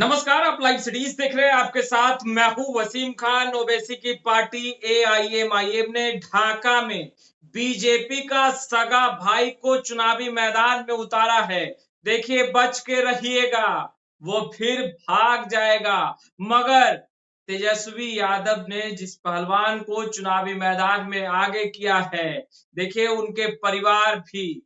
नमस्कार, आप live cities देख रहे हैं। आपके साथ मैं हूं वसीम खान। ओवैसी की पार्टी एआईएमआईएम ने ढाका में बीजेपी का सगा भाई को चुनावी मैदान में उतारा है। देखिए, बच के रहिएगा, वो फिर भाग जाएगा। मगर तेजस्वी यादव ने जिस पहलवान को चुनावी मैदान में आगे किया है, देखिए उनके परिवार भी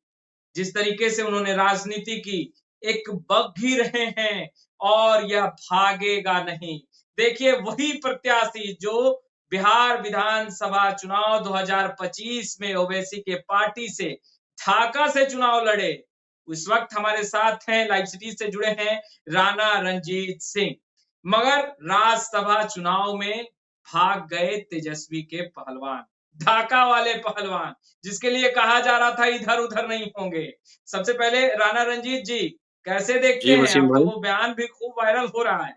जिस तरीके से उन्होंने राजनीति की, एक बग ही रहे हैं और यह भागेगा नहीं। देखिए, वही प्रत्याशी जो बिहार विधानसभा चुनाव 2025 में ओवैसी के पार्टी से ढाका से चुनाव लड़े, उस वक्त हमारे साथ हैं, लाइव सिटीज से जुड़े हैं राणा रणजीत सिंह। मगर राज्यसभा चुनाव में भाग गए तेजस्वी के पहलवान, ढाका वाले पहलवान, जिसके लिए कहा जा रहा था इधर-उधर नहीं होंगे। सबसे पहले राणा रंजीत जी, कैसे जी देखते हैं? वसीम अब तो भाई। वो बयान भी खूब वायरल हो रहा है।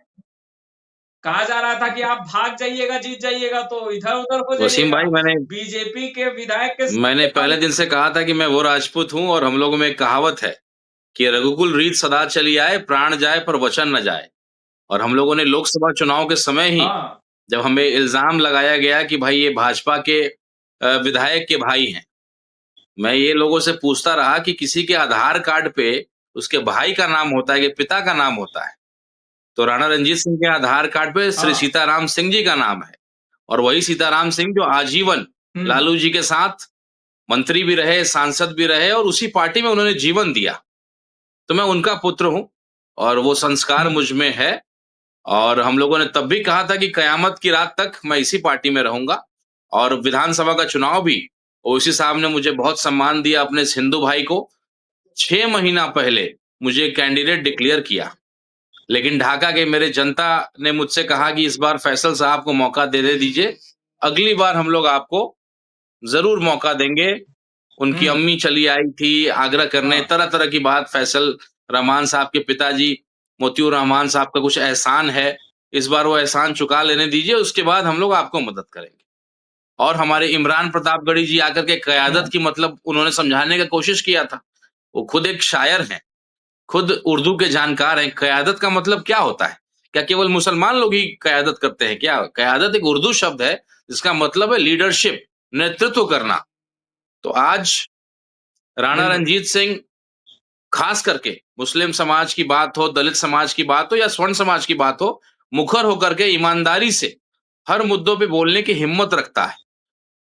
कहा जा रहा था कि आप भाग जाइएगा, जीत जाइएगा तो इधर-उधर हो वसीम जाइएगा। भाई, मैंने बीजेपी के विधायक के मैंने सामने पहले भाग दिन से कहा था कि मैं वो राजपूत हूँ और हम लोगों में एक कहावत है कि रघुकुल रीत सदा चली आए, प्राण जाए पर वचन न जाए। और हम लोगों ने लोकसभा चुनाव के समय ही हाँ, जब हमें इल्ज़ाम लगाया गया कि भाई ये भाजपा के विधायक के भाई हैं। मैं ये लोगों से पूछता रहा कि किसी के आधार कार्ड पे उसके भाई का नाम होता है कि पिता का नाम होता है? तो राणा रंजीत सिंह के आधार कार्ड पे श्री हाँ। सीताराम सिंह जी का नाम है। और वही सीताराम सिंह जो आजीवन हुँ, लालू जी के साथ मंत्री भी रहे, सांसद भी रहे और उसी पार्टी में उन्होंने जीवन दिया। तो मैं उनका पुत्र हूँ और वो संस्कार हुँ, मुझ में है। और हम लोगों ने तब भी कहा था कि कयामत की रात तक मैं इसी पार्टी में रहूँगा। और विधानसभा का चुनाव भी ओवैसी साहब ने मुझे बहुत सम्मान दिया अपने इस हिंदू भाई को। 6 महीना पहले मुझे कैंडिडेट डिक्लेयर किया। लेकिन ढाका के मेरे जनता ने मुझसे कहा कि इस बार फैसल साहब को मौका दे दीजिए। अगली बार हम लोग आपको ज़रूर मौका देंगे। उनकी हुँ, अम्मी चली आई थी आगरा करने, हाँ, तरह-तरह की बात फैसल रहमान साहब के पिताजी मोतियूर रहमान साहब का कुछ एहसान है, इस बार वो एहसान चुका लेने दीजिए, उसके बाद हम लोग आपको मदद करेंगे। और हमारे इमरान प्रतापगढ़ी जी आकर के क़यादत हुँ, की मतलब उन्होंने समझाने का कोशिश किया था। वो खुद एक शायर हैं, खुद उर्दू के जानकार हैं, क़यादत का मतलब क्या होता है? क्या केवल मुसलमान लोग ही क़यादत करते हैं क्या? क़यादत एक उर्दू शब्द है, जिसका मतलब है लीडरशिप, नेतृत्व करना। तो आज राणा बिल्कुल। रणजीत सिंह खास करके मुस्लिम समाज की बात हो, दलित समाज की बात हो या स्वर्ण समाज की बात हो, मुखर होकर के ईमानदारी से हर मुद्दों पे बोलने की हिम्मत रखता है।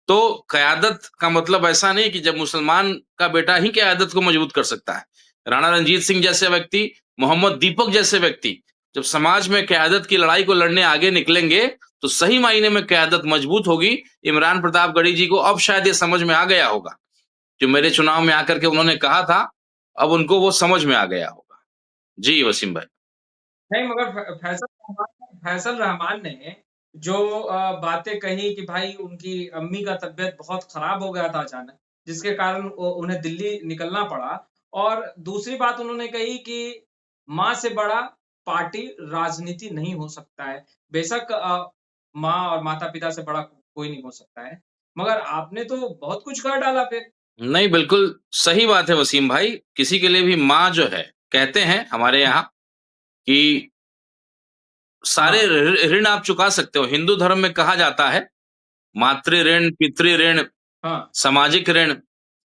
तो क़यादत का मतलब ऐसा नहीं कि जब मुसलमान का बेटा ही क़यादत को मजबूत कर सकता है। राणा रणजीत सिंह जैसे व्यक्ति, मोहम्मद दीपक जैसे व्यक्ति, जब समाज में क़यादत की लड़ाई को लड़ने आगे निकलेंगे, तो सही मायने में क़यादत मजबूत होगी। इमरान प्रतापगढ़ी जी को अब शायद ये समझ में आ गया होगा। जो मेरे चुनाव में आकर के उन्होंने कहा था, अब उनको वो समझ में आ गया होगा। जी, वसीम भाई। नहीं, मगर फैसल रहमान ने जो बातें कही कि भाई उनकी अम्मी का तबीयत बहुत खराब हो गया था अचानक, जिसके कारण उन्हें दिल्ली निकलना पड़ा। और दूसरी बात उन्होंने कही कि माँ से बड़ा पार्टी राजनीति नहीं हो सकता है। बेशक माँ और माता-पिता से बड़ा कोई नहीं हो सकता है। मगर आपने तो बहुत कुछ कर डाला फिर। नहीं, बिल्कुल सही बात है वसीम भाई। किसी के लिए भी माँ जो है, कहते हैं हमारे यहाँ कि सारे हाँ, ऋण आप चुका सकते हो। हिंदू धर्म में कहा जाता है, मातृ ऋण, पितृ ऋण, हाँ। सामाजिक ऋण।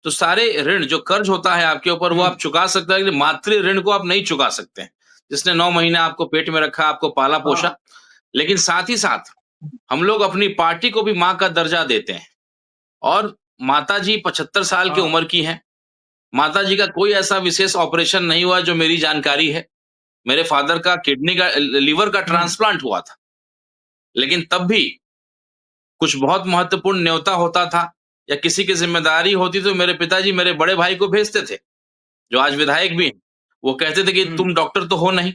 तो सारे ऋण जो कर्ज होता है आपके ऊपर, वो हुँ, आप चुका सकते हैं, लेकिन मातृ ऋण को आप नहीं चुका सकते हैं। जिसने 9 महीने आपको पेट में रखा, आपको हाँ। पाला-पोसा। लेकिन साथ ही साथ हम लोग अपनी पार्टी को भी माँ का दर्जा देते हैं। और माताजी 75 साल की हाँ, उम्र की हैं। माताजी का कोई ऐसा विशेष ऑपरेशन नहीं हुआ जो मेरी जानकारी है। मेरे फ़ादर का किडनी का लिवर का हुँ, ट्रांसप्लांट हुआ था। लेकिन तब भी कुछ बहुत महत्वपूर्ण न्योता होता था या किसी की ज़िम्मेदारी होती तो मेरे पिताजी मेरे बड़े भाई को भेजते थे, जो आज विधायक भी हैं। वो कहते थे कि हुँ, तुम डॉक्टर तो हो नहीं,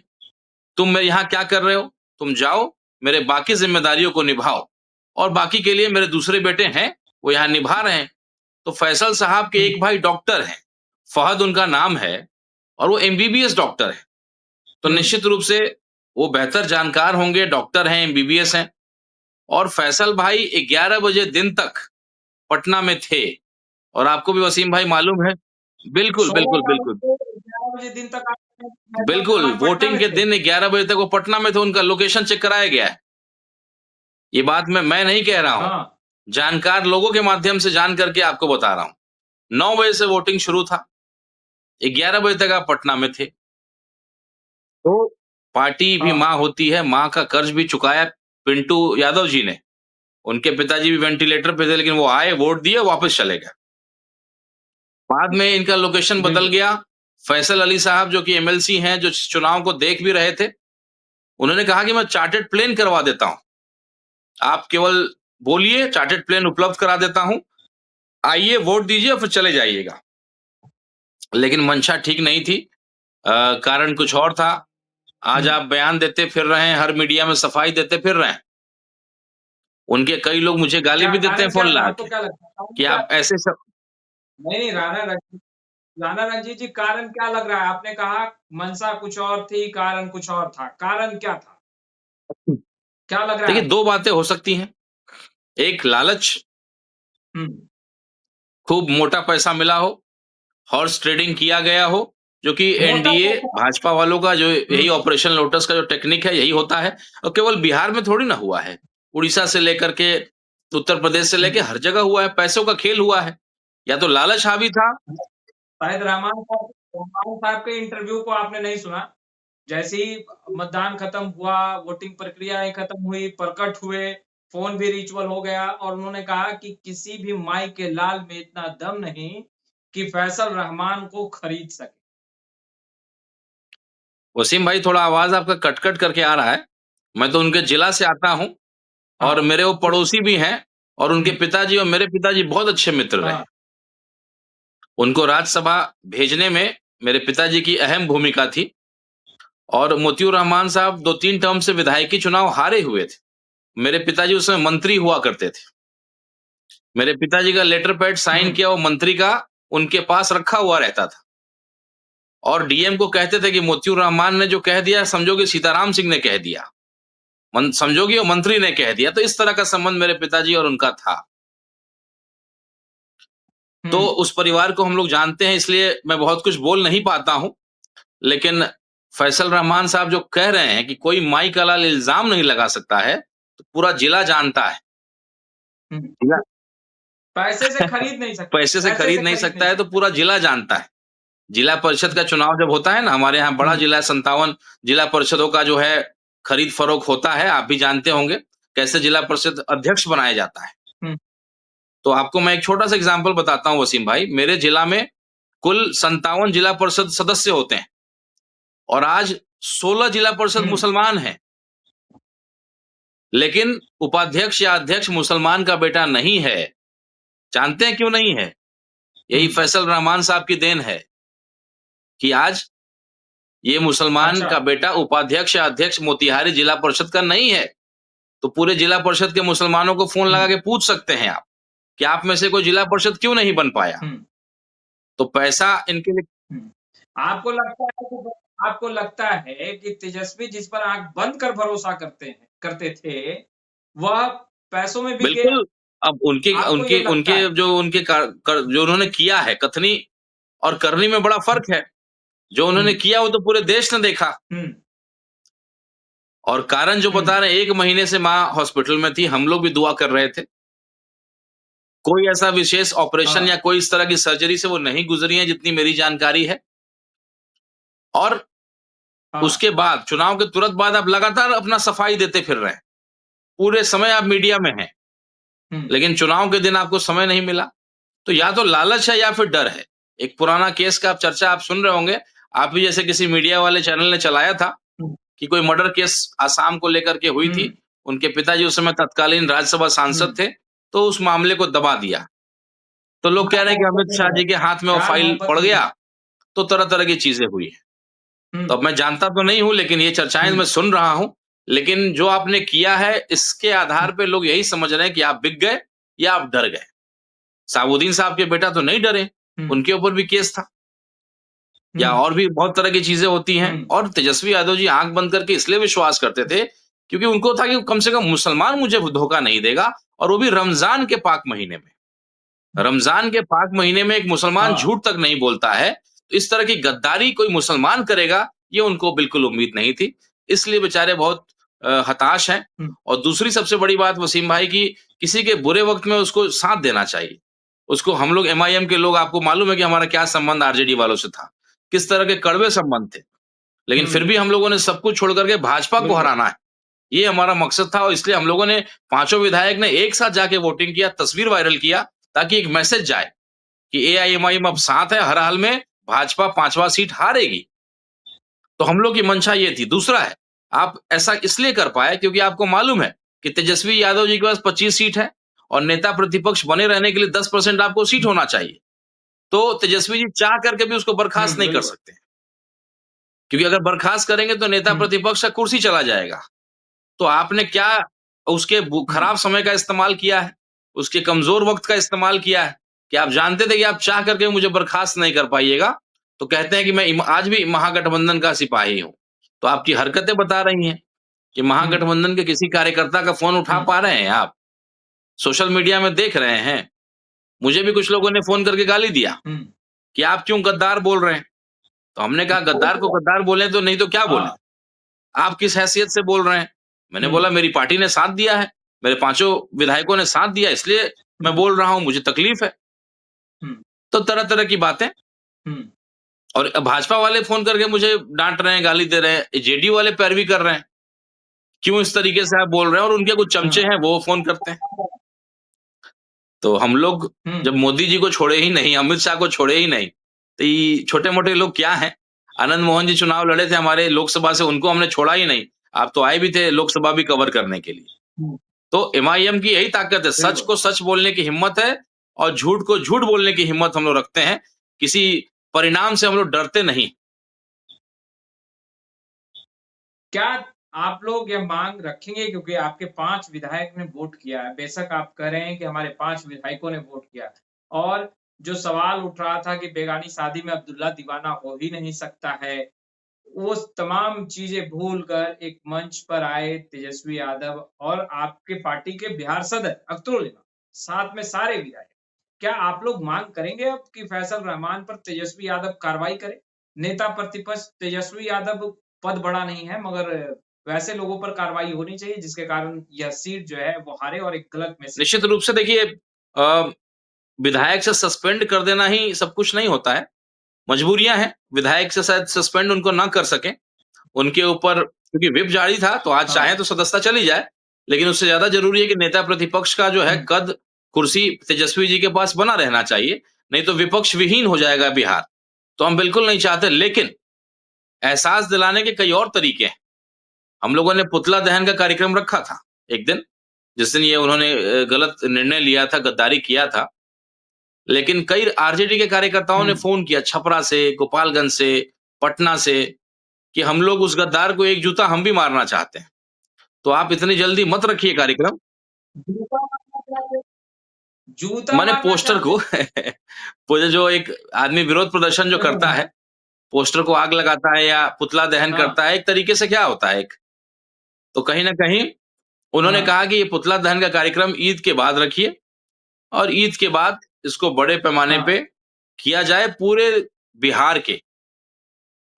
तुम मेरे यहाँ क्या कर रहे हो? तुम जाओ, मेरे बाकी ज़िम्मेदारियों को निभाओ। और बाकी के लिए मेरे दूसरे बेटे हैं, वो यहाँ निभा रहे हैं। तो फैसल साहब के हुँ, एक भाई डॉक्टर हैं, फ़हद उनका नाम है और वो एमबीबीएस डॉक्टर हैं। तो हुँ, निश्चित रूप से वो बेहतर जानकार होंगे, डॉक्टर हैं, एमबीबीएस हैं। और फैसल भाई 11 बजे दिन तक पटना में थे। और आपको भी वसीम भाई मालूम है बिल्कुल, 16 बिल्कुल, तारीख बिल्कुल। को 11 बजे दिन तक आप बिल्कुल, पटना वोटिंग में के थे? दिन 11 बजे तक वो पटना में थे, उनका लोकेशन चेक कराया गया है। ये बात मैं नहीं कह रहा हूँ, हाँ, जानकार लोगों के माध्यम से जान करके आपको बता रहा हूँ। 9 बजे से वोटिंग शुरू था, 11 बजे तक आप पटना में थे। तो पार्टी भी हाँ, माँ होती है, माँ का कर्ज भी चुकाया पिंटू यादव जी ने। उनके पिताजी भी वेंटिलेटर पे थे, लेकिन वो आए, वोट दिए, वापस चले गए। बाद में इनका लोकेशन बदल बिल्कुल। गया। फैसल अली साहब जो कि एमएलसी हैं, जो चुनाव को देख भी रहे थे, उन्होंने कहा कि मैं चार्टर्ड प्लेन करवा देता हूँ। आप केवल बोलिए, चार्टर्ड प्लेन उपलब्ध करा देता हूँ, आइए वोट दीजिए और फिर चले जाइएगा। लेकिन मंशा ठीक नहीं थी। कारण कुछ और था। आज हुँ, आप बयान देते फिर रहे हैं, हर मीडिया में सफाई देते फिर रहे हैं। उनके कई लोग मुझे गाली क्या भी देते हैं कारण क्या फ़ोन था? लगा आपको के, क्या लगता है? कारण कि क्या आप ऐसे सब नहीं, राणा रणजीत जी कारण क्या लग रहा है? आपने कहा मंशा कुछ और थी, कारण कुछ और था। कारण क्या था? क्या लग रहा है देखिए आपको? 2 बातें हो सकती हैं। एक लालच, हुँ, खूब मोटा पैसा मिला हो, हॉर्स ट्रेडिंग किया गया हो, जो कि मोटा एनडीए पैसा भाजपा वालों का जो हुँ, यही ऑपरेशन लोटस का जो टेक्निक है, यही होता है। और केवल बिहार में थोड़ी ना हुआ है। उड़ीसा से लेकर के उत्तर प्रदेश से हुँ। लेके हर जगह हुआ है, पैसों का खेल हुआ है। या तो लालच हावी था। शायद रहमान साहब के इंटरव्यू को आपने नहीं सुना। जैसे ही मतदान खत्म हुआ, वोटिंग प्रक्रियाएँ खत्म हुई, प्रकट हुए, फ़ोन भी रिचुअल हो गया और उन्होंने कहा कि किसी भी माई के लाल में इतना दम नहीं कि फैसल रहमान को खरीद सके। वसीम भाई थोड़ा आवाज़ आपका कट-कट करके आ रहा है। मैं तो उनके जिला से आता हूँ और हाँ, मेरे वो तो पड़ोसी भी हैं और उनके हुँ, पिताजी और मेरे पिताजी बहुत अच्छे मित्र रहे। हाँ, उनको राज्यसभा भेजने में मेरे पिताजी की अहम भूमिका थी और मोतियूर रहमान साहब 2-3 टर्म से विधायकी चुनाव हारे हुए थे। मेरे पिताजी उस समय मंत्री हुआ करते थे। मेरे पिताजी का लेटर पैड साइन हुँ, किया वो मंत्री का उनके पास रखा हुआ रहता था और डीएम को कहते थे कि मोतियूर रहमान ने जो कह दिया समझो कि सीताराम सिंह ने कह दिया। समझो कि वो मंत्री ने कह दिया। तो इस तरह का संबंध मेरे पिताजी और उनका था। हुँ, तो उस परिवार को हम लोग जानते हैं इसलिए मैं बहुत कुछ बोल नहीं पाता हूँ। लेकिन फैसल रहमान साहब जो कह रहे हैं कि कोई माई का लाल इल्ज़ाम नहीं लगा सकता है, तो पूरा जिला जानता है। हुँ। जिला पैसे से खरीद नहीं सकता पैसे से पैसे खरीद से नहीं खरीद सकता नहीं है तो सकता। पूरा जिला जानता है। जिला परिषद का चुनाव जब होता है ना, हमारे यहाँ बड़ा हुँ, जिला है 57 जिला परिषदों का जो है खरीद-फरोख्त होता है, आप भी जानते होंगे, कैसे जिला परिषद अध्यक्ष बनाया जाता है। हुँ, तो आपको मैं एक छोटा-सा एग्ज़ाम्पल बताता हूँ वसीम भाई, मेरे जिला में कुल 57 जिला परिषद सदस्य होते हैं और आज 16 जिला परिषद हुँ, मुसलमान हैं। लेकिन उपाध्यक्ष या अध्यक्ष मुसलमान का बेटा नहीं है। जानते हैं क्यों नहीं है? हुँ। यही फैसल रहमान साहब की देन है कि आज ये मुसलमान अच्छा। का बेटा उपाध्यक्ष या अध्यक्ष मोतिहारी जिला परिषद का नहीं है। तो पूरे जिला परिषद के मुसलमानों को फ़ोन हुँ, लगा के पूछ सकते हैं आप, कि आप में से कोई जिला परिषद क्यों नहीं बन पाया? हुँ, तो पैसा इनके लिए हुँ। आपको लगता है कि तेजस्वी जिस पर आँख बंद कर भरोसा करते थे, वह पैसों में बिक गया। बिल्कुल, अब उनके आपको ये उनके लगता उनके है? जो उनके जो उन्होंने किया है, कथनी और करनी में बड़ा फ़र्क है। जो हुँ, उन्होंने किया वो तो पूरे देश ने देखा। हुँ, और कारण जो हुँ, बता रहे हैं 1 महीने से माँ हॉस्पिटल में थी, हम लोग भी दुआ कर रहे थे। कोई ऐसा विशेष ऑपरेशन या हाँ, कोई इस तरह की सर्जरी से वो नहीं गुज़री हैं जितनी मेरी जानकारी है। और हाँ, उसके बाद चुनाव के तुरंत बाद आप लगातार अपना सफाई देते फिर रहे हैं। पूरे समय आप मीडिया में हैं, हुँ, लेकिन चुनाव के दिन आपको समय नहीं मिला। तो या तो लालच है या फिर डर है। एक पुराना केस का आप चर्चा आप सुन रहे होंगे, आप भी जैसे किसी मीडिया वाले चैनल ने चलाया था हुँ, कि कोई मर्डर केस आसाम को लेकर के हुई हुँ, थी। उनके पिताजी उस समय तत्कालीन राज्यसभा हुँ। सांसद थे, तो उस मामले को दबा दिया। तो लोग कह रहे हैं कि अमित शाह जी के हाथ में वो प्यार फाइल मोहब्बत पड़ में गया, नहीं। तो तरह-तरह की चीज़ें हुई हैं। हुँ, तो अब मैं जानता तो नहीं हूँ, लेकिन ये चर्चाएँ मैं हुँ, सुन रहा हूँ। लेकिन जो आपने किया है, इसके हुँ, आधार पे लोग यही समझ रहे हैं कि आप बिक गए या आप डर गए। साबुद्दीन साहब के बेटा तो नहीं डरे, हुँ, उनके ऊपर भी केस था। या हुँ, और भी बहुत तरह की चीज़ें होती हैं हुँ। और तेजस्वी यादव जी आँख बंद करके इसलिए विश्वास करते थे, क्योंकि उनको था कि कम से कम मुसलमान मुझे धोखा नहीं देगा और वो भी रमज़ान के पाक महीने में। रमजान के पाक महीने में एक मुसलमान हाँ। झूठ तक नहीं बोलता है, तो इस तरह की गद्दारी कोई मुसलमान करेगा, ये उनको बिल्कुल उम्मीद नहीं थी। इसलिए बेचारे बहुत हताश हैं। हम्म, और दूसरी सबसे बड़ी बात वसीम भाई की, किसी के बुरे वक्त में उसको साथ देना चाहिए। उसको हम लोग एमआईएम के लोग, आपको मालूम है कि हमारा क्या संबंध आरजेडी वालों से था, किस तरह के कड़वे संबंध थे। लेकिन फिर भी हम लोगों ने सब कुछ छोड़ करके भाजपा को बिल्कुल। हराना है, ये हमारा मकसद था। और इसलिए हम लोगों ने पांचों विधायक ने एक साथ जाके वोटिंग किया, तस्वीर वायरल किया, ताकि एक मैसेज जाए कि एआईएमआईएम अब साथ है, हर हाल में भाजपा 5वां सीट हारेगी। तो हम लोग की मंशा ये थी। दूसरा है, आप ऐसा इसलिए कर पाए क्योंकि आपको मालूम है कि तेजस्वी यादव जी के पास 25 सीट है और नेता प्रतिपक्ष बने रहने के लिए 10% आपको सीट होना चाहिए। तो तेजस्वी जी चाह करके भी उसको बर्खास्त नहीं कर बिल्कुल। सकते, क्योंकि अगर बर्खास्त करेंगे तो नेता प्रतिपक्ष का कुर्सी चला जाएगा। तो आपने क्या उसके खराब समय का इस्तेमाल किया है, उसके कमजोर वक्त का इस्तेमाल किया है, कि आप जानते थे कि आप चाह करके मुझे बर्खास्त नहीं कर पाइएगा। तो कहते हैं कि मैं आज भी महागठबंधन का सिपाही हूं। तो आपकी हरकतें बता रही हैं कि महागठबंधन के किसी कार्यकर्ता का फोन उठा पा रहे हैं आप, सोशल मीडिया में देख रहे हैं। मुझे भी कुछ लोगों ने फोन करके गाली दिया कि आप क्यों गद्दार बोल रहे हैं। तो हमने कहा गद्दार को गद्दार बोले तो नहीं तो क्या बोले, हाँ। आप किस हैसियत से बोल रहे हैं। मैंने बोला मेरी पार्टी ने साथ दिया है, मेरे पांचों विधायकों ने साथ दिया, इसलिए मैं बोल रहा हूं, मुझे तकलीफ है। तो तरह तरह की बातें। और भाजपा वाले फोन करके मुझे डांट रहे हैं, गाली दे रहे हैं, जेडीयू वाले पैरवी कर रहे हैं, क्यों इस तरीके से आप बोल रहे हैं। और उनके कुछ चमचे हैं, वो फोन करते हैं। तो हम लोग जब मोदी जी को छोड़े ही नहीं, अमित शाह को छोड़े ही नहीं, तो ये छोटे मोटे लोग क्या हैं। आनंद मोहन जी चुनाव लड़े थे हमारे लोकसभा से, उनको हमने छोड़ा ही नहीं। आप तो आए भी थे लोकसभा भी कवर करने के लिए। तो एमआईएम की यही ताकत है, सच को सच बोलने की हिम्मत है और झूठ को झूठ बोलने की हिम्मत हम लोग रखते हैं। किसी परिणाम से हम लोग डरते नहीं। क्या आप लोग यह मांग रखेंगे, क्योंकि आपके 5 विधायक ने वोट किया है, बेशक आप कह रहे हैं कि हमारे 5 विधायकों ने वोट किया, और जो सवाल उठ रहा था कि बेगानी शादी में अब्दुल्ला दीवाना हो ही नहीं सकता है, वो तमाम चीजें भूल कर एक मंच पर आए तेजस्वी यादव और आपके पार्टी के बिहार सदर अख्तरुल इमाम, साथ में सारे विधायक। क्या आप लोग मांग करेंगे अब कि फैसल रहमान पर तेजस्वी यादव कार्रवाई करे? नेता प्रतिपक्ष तेजस्वी यादव पद बड़ा नहीं है, मगर वैसे लोगों पर कार्रवाई होनी चाहिए जिसके कारण यह सीट जो है वो हारे और एक गलत मैसेज। निश्चित रूप से देखिए, विधायक से सस्पेंड कर देना ही सब कुछ नहीं होता है। मजबूरियां हैं, विधायक से शायद सस्पेंड उनको ना कर सके। उनके ऊपर क्योंकि व्हिप जारी था, तो आज चाहे तो सदस्यता चली जाए, लेकिन उससे ज्यादा जरूरी है कि नेता प्रतिपक्ष का जो है कद, कुर्सी तेजस्वी जी के पास बना रहना चाहिए, नहीं तो विपक्ष विहीन हो जाएगा बिहार। तो हम बिल्कुल नहीं चाहते, लेकिन एहसास दिलाने के कई और तरीके हैं। हम लोगों ने पुतला दहन का कार्यक्रम रखा था एक दिन, जिस दिन ये उन्होंने गलत निर्णय लिया था, गद्दारी किया था। लेकिन कई आरजेडी के कार्यकर्ताओं ने फोन किया छपरा से, गोपालगंज से, पटना से, कि हम लोग उस गद्दार को एक जूता हम भी मारना चाहते हैं। तो आप इतनी जल्दी मत रखिए कार्यक्रम। जूता माने मारना पोस्टर को वो जो एक आदमी विरोध प्रदर्शन जो करता है, पोस्टर को आग लगाता है या पुतला दहन करता है, एक तरीके से क्या होता है, एक तो कहीं ना कहीं उन्होंने कहा कि ये पुतला दहन का कार्यक्रम ईद के बाद रखिए, और ईद के बाद इसको बड़े पैमाने पे किया जाए। पूरे बिहार के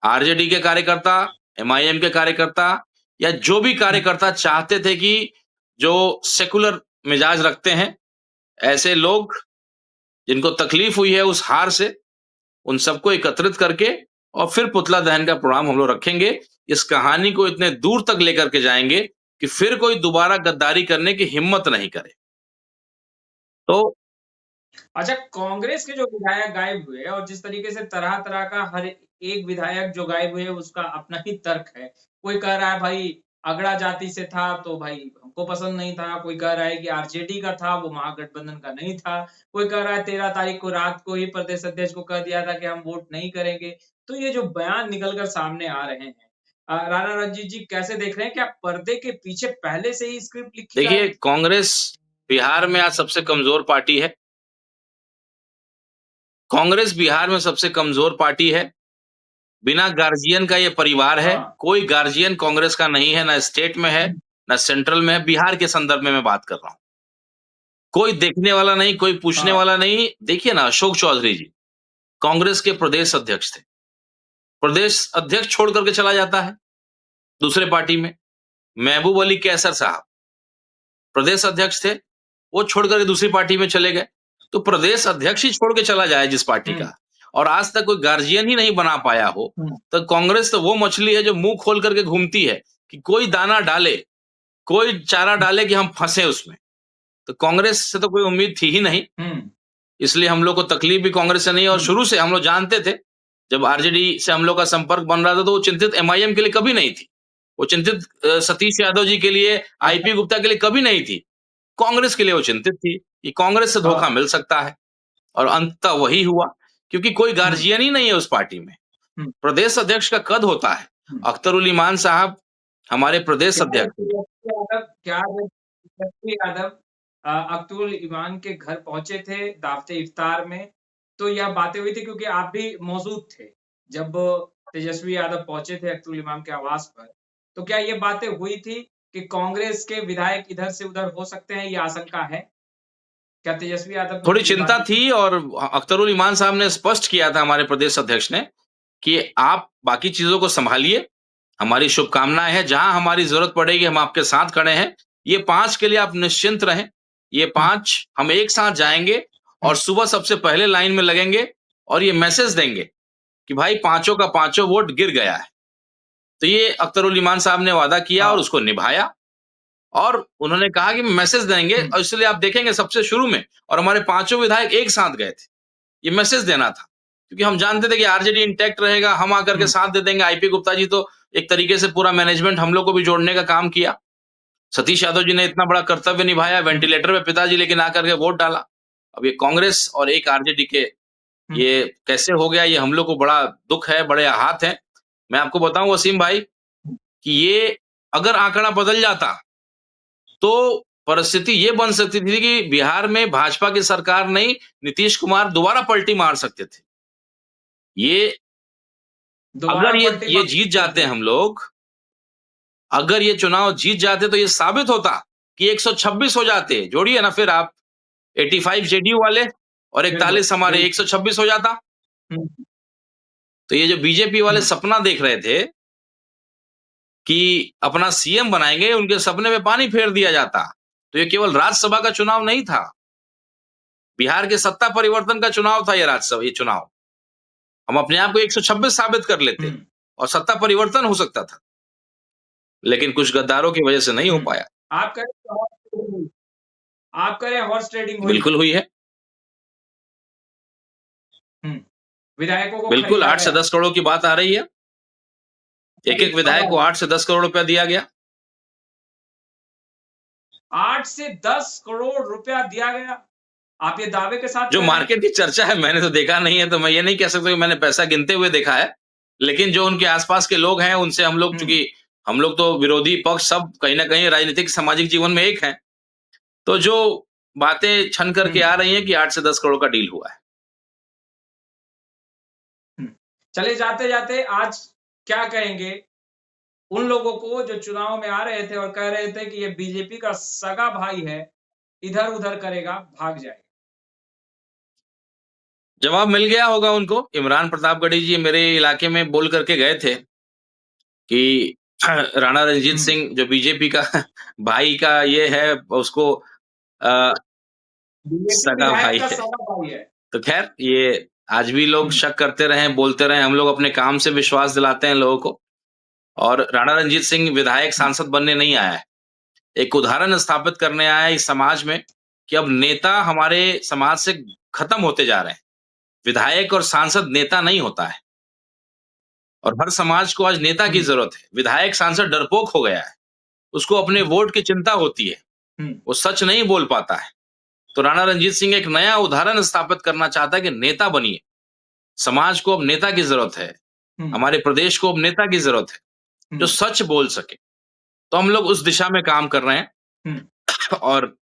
आरजेडी के कार्यकर्ता, एमआईएम के कार्यकर्ता, या जो भी कार्यकर्ता चाहते थे कि जो सेकुलर मिजाज रखते हैं, ऐसे लोग जिनको तकलीफ हुई है उस हार से, उन सबको एकत्रित करके और फिर पुतला दहन का प्रोग्राम हम लोग रखेंगे। इस कहानी को इतने दूर तक लेकर के जाएंगे कि फिर कोई दोबारा गद्दारी करने की हिम्मत नहीं करे। तो अच्छा, कांग्रेस के जो विधायक गायब हुए और जिस तरीके से तरह-तरह का हर एक विधायक जो गायब हुए उसका अपना ही तर्क है। कोई कह रहा है भाई अगड़ा जाति से था तो भाई हमको पसंद नहीं था, कोई कह रहा है कि आरजेडी का था वो महागठबंधन का नहीं था, कोई कह रहा है 13 तारीख को रात को ही प्रदेश अध्यक्ष को कह दिया था कि हम वोट नहीं करेंगे। तो ये जो बयान निकल कर सामने आ रहे हैं, राणा रणजीत जी कैसे देख रहे हैं? क्या पर्दे के पीछे पहले से ही स्क्रिप्ट लिखी जा देखिए, रही थी? कांग्रेस बिहार में आज सबसे कमजोर पार्टी है। कांग्रेस बिहार में सबसे कमजोर पार्टी है। बिना गार्जियन का ये परिवार है। कोई गार्जियन कांग्रेस का नहीं है, ना स्टेट में है, ना सेंट्रल में है। बिहार के संदर्भ में मैं बात कर रहा हूं। कोई देखने वाला नहीं, कोई पूछने हाँ। वाला नहीं। देखिए ना, अशोक चौधरी जी कांग्रेस के प्रदेश अध्यक्ष थे। प्रदेश अध्यक्ष छोड़ करके चला जाता है दूसरे पार्टी में। महबूब अली कैसर साहब प्रदेश अध्यक्ष थे, वो छोड़ करके दूसरी पार्टी में चले गए। तो प्रदेश अध्यक्ष ही छोड़ के चला जाए जिस पार्टी का, और आज तक कोई गार्जियन ही नहीं बना पाया हो, तो कांग्रेस तो वो मछली है जो मुंह खोल करके घूमती है कि कोई दाना डाले, कोई चारा डाले कि हम फंसे उसमें। तो कांग्रेस से तो कोई उम्मीद थी ही नहीं, इसलिए हम लोग को तकलीफ भी कांग्रेस से नहीं। और शुरू से हम लोग जानते थे, जब आरजेडी से हम लोग का संपर्क बन रहा था, तो वो चिंतित एमआईएम के लिए कभी नहीं थी। वो चिंतित सतीश यादव जी के लिए, आईपी गुप्ता के लिए कभी नहीं थी। कांग्रेस के लिए वो चिंतित थी कि कांग्रेस से धोखा मिल सकता है, और अंततः वही हुआ, क्योंकि कोई गार्जियन ही नहीं है उस पार्टी में। प्रदेश अध्यक्ष का कद होता है। अख्तर उल ईमान साहब हमारे प्रदेश अध्यक्ष थे। क्या तेजस्वी यादव अख्तर उल ईमान के घर पहुंचे थे दावते इफ्तार में, तो यह बातें हुई थी क्योंकि आप भी मौजूद थे जब तेजस्वी यादव पहुंचे थे अख्तर उल ईमान के आवास पर। तो क्या ये बातें हुई थी कि कांग्रेस के विधायक इधर से उधर हो सकते हैं, ये आशंका है? क्या तेजस्वी यादव ने थोड़ी ये चिंता बातें थी, और अख्तर उल ईमान साहब ने स्पष्ट किया था हमारे प्रदेश अध्यक्ष ने कि आप बाकी चीजों को संभालिए, हमारी शुभकामनाएं हैं, जहां हमारी जरूरत पड़ेगी हम आपके साथ खड़े हैं। ये 5 के लिए आप निश्चिंत रहें। ये 5 हम एक साथ जाएंगे और सुबह सबसे पहले लाइन में लगेंगे और ये मैसेज देंगे कि भाई पांचों का पांचों वोट गिर गया है। तो ये अख्तर उल ईमान साहब ने वादा किया और उसको निभाया, और उन्होंने कहा कि मैसेज देंगे, और इसलिए आप देखेंगे सबसे शुरू में और हमारे पांचों विधायक एक साथ गए थे। ये मैसेज देना था, क्योंकि हम जानते थे कि आरजेडी इंटैक्ट रहेगा, हम आकर के साथ दे देंगे। आईपी गुप्ता जी तो एक तरीके से पूरा मैनेजमेंट हम लोग को भी जोड़ने का काम किया। सतीश यादव जी ने इतना बड़ा कर्तव्य निभाया, वेंटिलेटर में पिताजी लेकिन आकर के वोट डाला। अब ये कांग्रेस और एक आरजेडी के ये कैसे हो गया, ये हम लोग को बड़ा दुख है, बड़े आहत है। मैं आपको बताऊं वसीम भाई कि ये अगर आंकड़ा बदल जाता तो परिस्थिति ये बन सकती थी कि बिहार में भाजपा की सरकार नहीं, नीतीश कुमार दोबारा पलटी मार सकते थे। ये अगर ये जीत जाते हम लोग, अगर ये चुनाव जीत जाते तो ये साबित होता कि 126 हो जाते। जोड़िए ना फिर आप 85 जेडीयू वाले और 41 हमारे, 126 हो जाता। तो ये जो बीजेपी वाले सपना देख रहे थे कि अपना सीएम बनाएंगे, उनके सपने में पानी फेर दिया जाता। तो ये केवल राज्यसभा का चुनाव नहीं था, बिहार के सत्ता परिवर्तन का चुनाव था। ये चुनाव हम अपने आप को 126 साबित कर लेते और सत्ता परिवर्तन हो सकता था, लेकिन कुछ गद्दारों की वजह से नहीं हो पाया। आप कह रहे हैं हॉर्स ट्रेडिंग बिल्कुल हुई है, विधायकों को बिल्कुल 8 से 10 करोड़ की बात आ रही है। एक विधायक को 8 से 10 करोड़ रुपया दिया गया। 8 से 10 करोड़ रुपया दिया गया, आप ये दावे के साथ? जो मार्केट की चर्चा है, मैंने तो देखा नहीं है, तो मैं ये नहीं कह सकता कि मैंने पैसा गिनते हुए देखा है। लेकिन जो उनके आसपास के लोग हैं, उनसे हम लोग, चूंकि हम लोग तो विरोधी पक्ष सब कहीं ना कहीं राजनीतिक सामाजिक जीवन में एक हैं, तो जो बातें छन करके आ रही हैं कि 8 से 10 करोड़ का डील हुआ है। चले जाते जाते आज क्या कहेंगे उन लोगों को जो चुनाव में आ रहे थे और कह रहे थे कि ये बीजेपी का सगा भाई है, इधर उधर करेगा, भाग जाएगा? जवाब मिल गया होगा उनको। इमरान प्रतापगढ़ी जी मेरे इलाके में बोल करके गए थे कि राणा रंजीत सिंह जो बीजेपी का भाई का ये है, उसको सगा भाई है। तो खैर, ये आज भी लोग शक करते रहे, बोलते रहे, हम लोग अपने काम से विश्वास दिलाते हैं लोगों को। और राणा रंजीत सिंह विधायक सांसद बनने नहीं आया है, एक उदाहरण स्थापित करने आया है इस समाज में कि अब नेता हमारे समाज से खत्म होते जा रहे हैं। विधायक और सांसद नेता नहीं होता है, और हर समाज को आज नेता की जरूरत है। विधायक सांसद डरपोक हो गया है, उसको अपने वोट की चिंता होती है, वो सच नहीं बोल पाता है। तो राणा रंजीत सिंह एक नया उदाहरण स्थापित करना चाहता है कि नेता बनिए, समाज को अब नेता की जरूरत है, हमारे प्रदेश को अब नेता की जरूरत है जो सच बोल सके। तो हम लोग उस दिशा में काम कर रहे हैं। और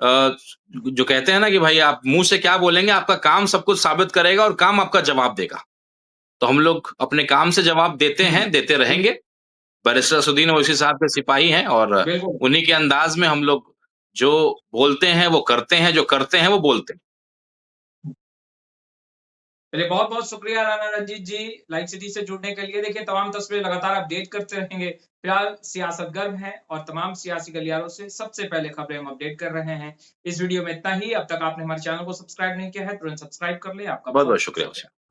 जो कहते हैं ना कि भाई आप मुंह से क्या बोलेंगे, आपका काम सब कुछ साबित करेगा और काम आपका जवाब देगा। तो हम लोग अपने काम से जवाब देते हैं, देते रहेंगे। बैरिस्टर असदुद्दीन ओवैसी साहब के सिपाही हैं और उन्हीं के अंदाज में हम लोग जो बोलते हैं वो करते हैं, जो करते हैं वो बोलते हैं। चलिए बहुत बहुत शुक्रिया राणा रंजीत जी लाइव सिटी से जुड़ने के लिए। देखिए तमाम तस्वीरें लगातार अपडेट करते रहेंगे। फिलहाल सियासत गर्म है और तमाम सियासी गलियारों से सबसे पहले खबरें हम अपडेट कर रहे हैं। इस वीडियो में इतना ही। अब तक आपने हमारे चैनल को सब्सक्राइब नहीं किया है तुरंत सब्सक्राइब कर ले। आपका बहुत बहुत बहुत शुक्रिया। शुक्रिया।